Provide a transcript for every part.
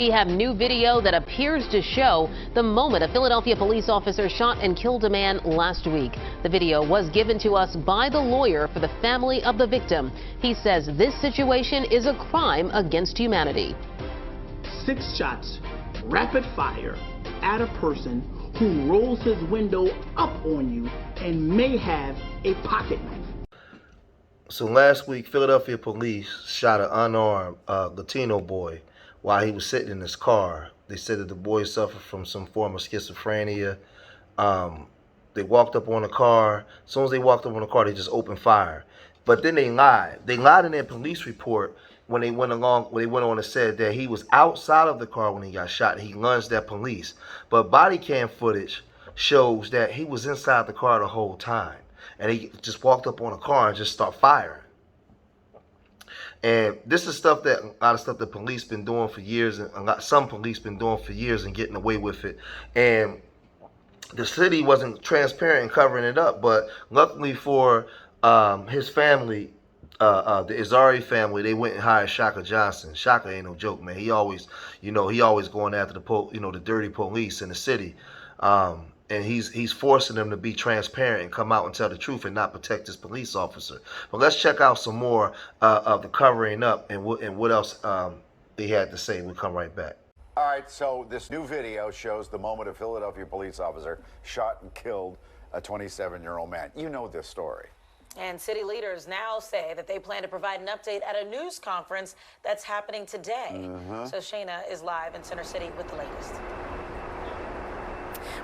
We have new video that appears to show the moment a Philadelphia police officer shot and killed a man last week. The video was given to us by the lawyer for the family of the victim. He says this situation is a crime against humanity. 6 shots, rapid fire, at a person who rolls his window up on you and may have a pocket knife. So last week, Philadelphia police shot an unarmed Latino boy while he was sitting in his car. They said that the boy suffered from some form of schizophrenia. They walked up on the car. As soon as they walked up on the car, they just opened fire. But then they lied. They lied in their police report when they went on and said that he was outside of the car when he got shot. He lunged at police. But body cam footage shows that he was inside the car the whole time. And he just walked up on the car and just started firing. And this is stuff that a lot of stuff that police been doing for years, and some police been doing for years and getting away with it. And the city wasn't transparent in covering it up, but luckily for his family, the Irizarry family, they went and hired Shaka Johnson. Shaka ain't no joke, man. He always going after the dirty police in the city. And he's forcing them to be transparent and come out and tell the truth and not protect this police officer. But let's check out some more of the covering up and what else they had to say. We'll come right back. All right, so this new video shows the moment a Philadelphia police officer shot and killed a 27-year-old man. You know this story. And city leaders now say that they plan to provide an update at a news conference that's happening today. So Shayna is live in Center City with the latest.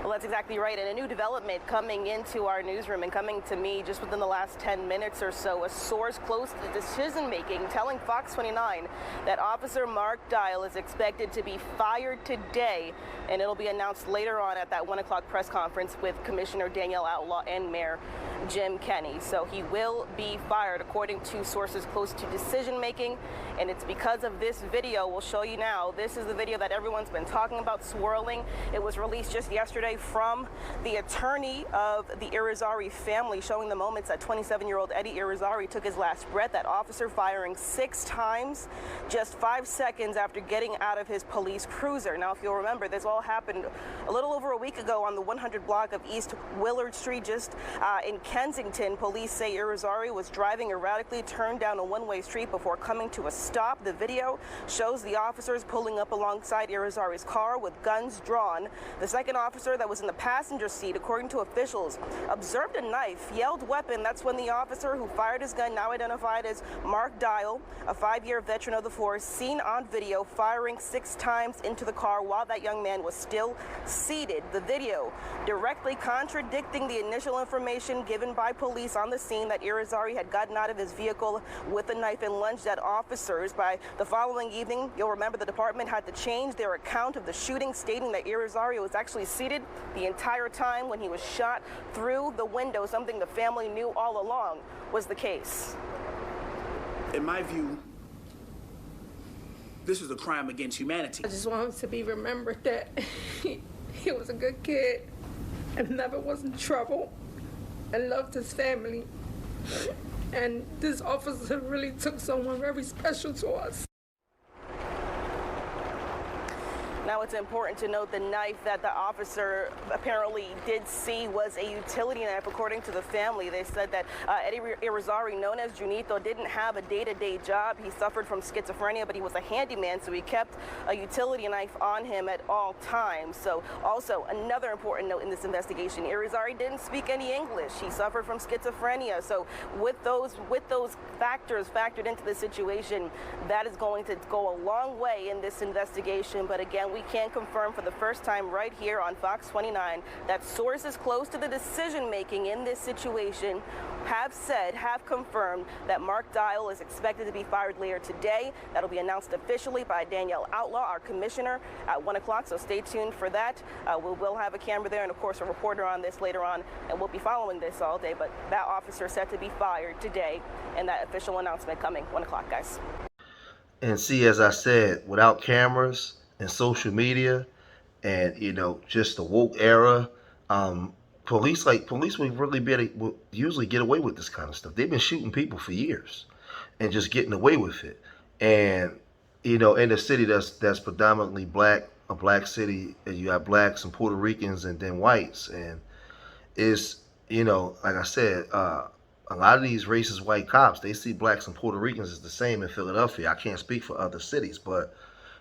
Well, that's exactly right. And a new development coming into our newsroom and coming to me just within the last 10 minutes or so. A source close to the decision-making telling Fox 29 that Officer Mark Dial is expected to be fired today, and it'll be announced later on at that 1 o'clock press conference with Commissioner Danielle Outlaw and Mayor Jim Kenney. So he will be fired, according to sources close to decision-making, and it's because of this video we'll show you now. This is the video that everyone's been talking about swirling. It was released just yesterday from the attorney of the Irizarry family, showing the moments that 27-year-old Eddie Irizarry took his last breath. That officer firing 6 times just 5 seconds after getting out of his police cruiser. Now, if you'll remember, this all happened a little over a week ago on the 100 block of East Willard Street, just in Kensington. Police say Irizarry was driving erratically, turned down a one-way street before coming to a stop. The video shows the officers pulling up alongside Irizarry's car with guns drawn. The second officer that was in the passenger seat, according to officials, observed a knife, yelled weapon. That's when the officer who fired his gun, now identified as Mark Dial, a 5-year veteran of the force, seen on video firing 6 times into the car while that young man was still seated. The video directly contradicting the initial information given by police on the scene that Irizarry had gotten out of his vehicle with a knife and lunged at officers. By the following evening, you'll remember the department had to change their account of the shooting, stating that Irizarry was actually seated the entire time when he was shot through the window, something the family knew all along was the case. In my view, this is a crime against humanity. I just want him to be remembered that he was a good kid and never was in trouble and loved his family. And this officer really took someone very special to us. Now, it's important to note the knife that the officer apparently did see was a utility knife, according to the family. They said that Eddie Irizarry, known as Junito, didn't have a day-to-day job. He suffered from schizophrenia, but he was a handyman, so he kept a utility knife on him at all times. So also, another important note in this investigation, Irizarry didn't speak any English. He suffered from schizophrenia. So with those factors factored into the situation, that is going to go a long way in this investigation. But again, we can confirm for the first time right here on Fox 29 that sources close to the decision-making in this situation have confirmed that Mark Dial is expected to be fired later today. That'll be announced officially by Danielle Outlaw, our commissioner, at 1 o'clock, so stay tuned for that. We will have a camera there and, of course, a reporter on this later on, and we'll be following this all day, but that officer set to be fired today, and that official announcement coming 1 o'clock, guys. And see, as I said, without cameras and social media and, just the woke era, police would really would usually get away with this kind of stuff. They've been shooting people for years and just getting away with it. And you know, in a city that's predominantly black, a black city, and you have blacks and Puerto Ricans and then whites, and it's, you know, like I said, a lot of these racist white cops, they see blacks and Puerto Ricans as the same in Philadelphia. I can't speak for other cities, but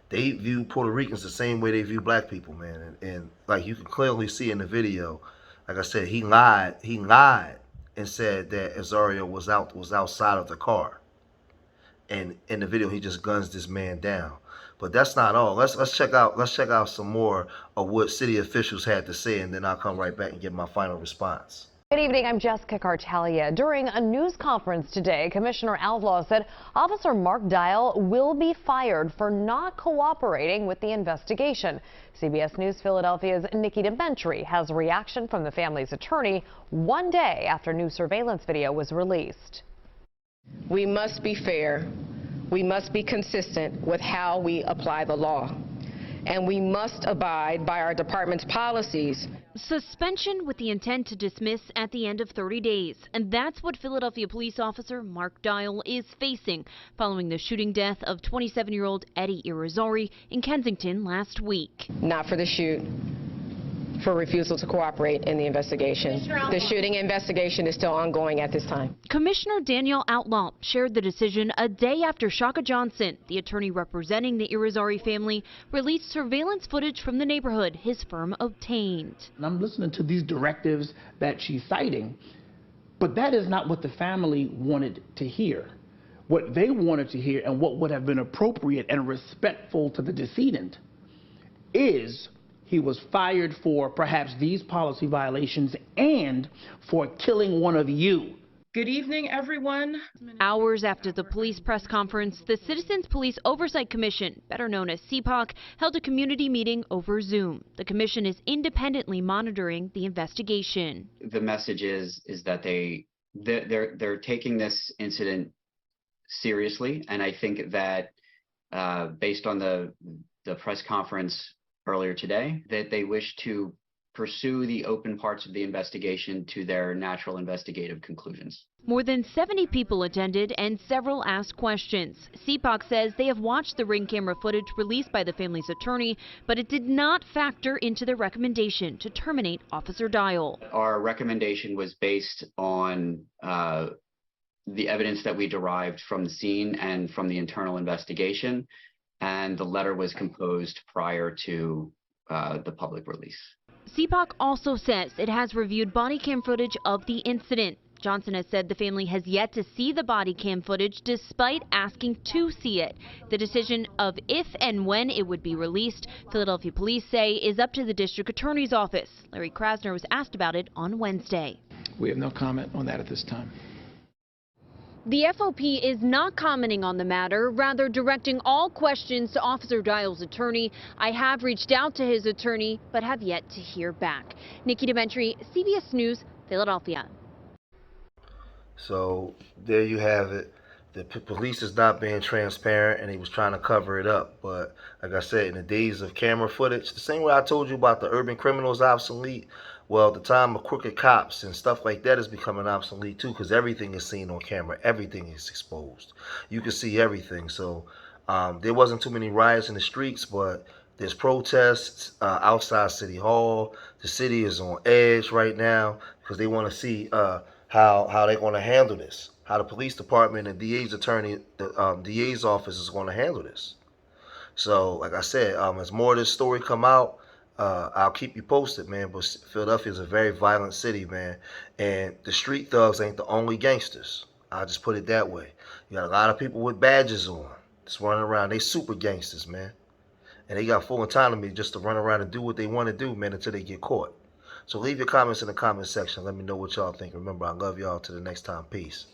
they view Puerto Ricans the same way they view black people, man. And like you can clearly see in the video, like I said, he lied. He lied and said that Azario was outside of the car. And in the video, he just guns this man down. But that's not all. Let's check out some more of what city officials had to say, and then I'll come right back and give my final response. Good evening, I'm Jessica Cartalia. During a news conference today, Commissioner Outlaw said Officer Mark Dial will be fired for not cooperating with the investigation. CBS News Philadelphia's Nikki DeBentry has a reaction from the family's attorney one day after new surveillance video was released. We must be fair. We must be consistent with how we apply the law. And we must abide by our department's policies. Suspension with the intent to dismiss at the end of 30 days. And that's what Philadelphia police officer Mark Dial is facing following the shooting death of 27-year-old Eddie Irizarry in Kensington last week. Not for the shoot, for refusal to cooperate in the investigation. The shooting investigation is still ongoing at this time. Commissioner Danielle Outlaw shared the decision a day after Shaka Johnson, the attorney representing the Irizarry family, released surveillance footage from the neighborhood his firm obtained. And I'm listening to these directives that she's citing, but that is not what the family wanted to hear. What they wanted to hear and what would have been appropriate and respectful to the decedent is he was fired for perhaps these policy violations and for killing one of you. Good evening, everyone. Hours after the police press conference, the Citizens Police Oversight Commission, better known as CPOC, held a community meeting over Zoom. The commission is independently monitoring the investigation. The message is that they're taking this incident seriously, and I think that based on the press conference earlier today, that they wish to pursue the open parts of the investigation to their natural investigative conclusions. More than 70 people attended and several asked questions. CPOC says they have watched the ring camera footage released by the family's attorney, but it did not factor into their recommendation to terminate Officer Dial. Our recommendation was based on the evidence that we derived from the scene and from the internal investigation, and the letter was composed prior to the public release. CPOC also says it has reviewed body cam footage of the incident. Johnson has said the family has yet to see the body cam footage despite asking to see it. The decision of if and when it would be released, Philadelphia police say, is up to the district attorney's office. Larry Krasner was asked about it on Wednesday. We have no comment on that at this time. The FOP is not commenting on the matter, rather directing all questions to Officer Dial's attorney. I have reached out to his attorney, but have yet to hear back. Nikki DeBentry, CBS News, Philadelphia. So there you have it. The police is not being transparent, and he was trying to cover it up. But like I said, in the days of camera footage, the same way I told you about the urban criminals obsolete, well, the time of crooked cops and stuff like that is becoming obsolete too, because everything is seen on camera. Everything is exposed. You can see everything. So there wasn't too many riots in the streets, but there's protests outside City Hall. The city is on edge right now because they want to see how they're going to handle this, how the police department and DA's attorney, the DA's office is going to handle this. So, like I said, as more of this story come out, I'll keep you posted, man. But Philadelphia is a very violent city, man. And the street thugs ain't the only gangsters. I'll just put it that way. You got a lot of people with badges on, just running around. They super gangsters, man. And they got full autonomy just to run around and do what they want to do, man, until they get caught. So leave your comments in the comment section. Let me know what y'all think. Remember, I love y'all. Till the next time. Peace.